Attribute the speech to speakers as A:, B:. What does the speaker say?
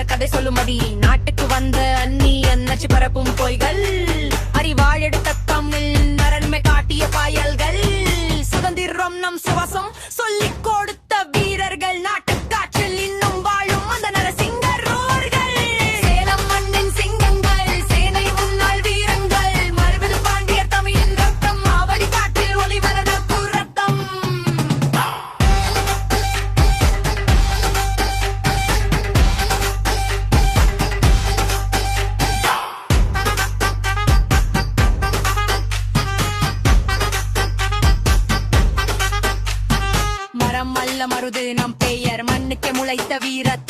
A: கதை சொல்லுமடி நாட்டுக்கு வந்த அன்னி அன்னச்சு பரப்பும் பொய்கள் அறிவாழெடுத்த தமிழ் நரன்மை காட்டிய பாயல்கள் சுதந்திரம் நம் சுவாசம் சொல்லிக் கொடுத்த வீரர்கள் நாட்டு காற்றில் இன்னும் வாழும் அந்த நரசிங்கர் ரோர்கள் சேலம் மண்ணின் சிங்கங்கள் சேனை முன்னாள் வீரங்கள் மரபில் பாண்டிய தமிழின் ரத்தம் ஆவடி காட்டில் ஒளிவரன புரத்தம் மரம் அல்ல மருது நம் பெயர் மண்ணுக்கு முளைத்த வீரத்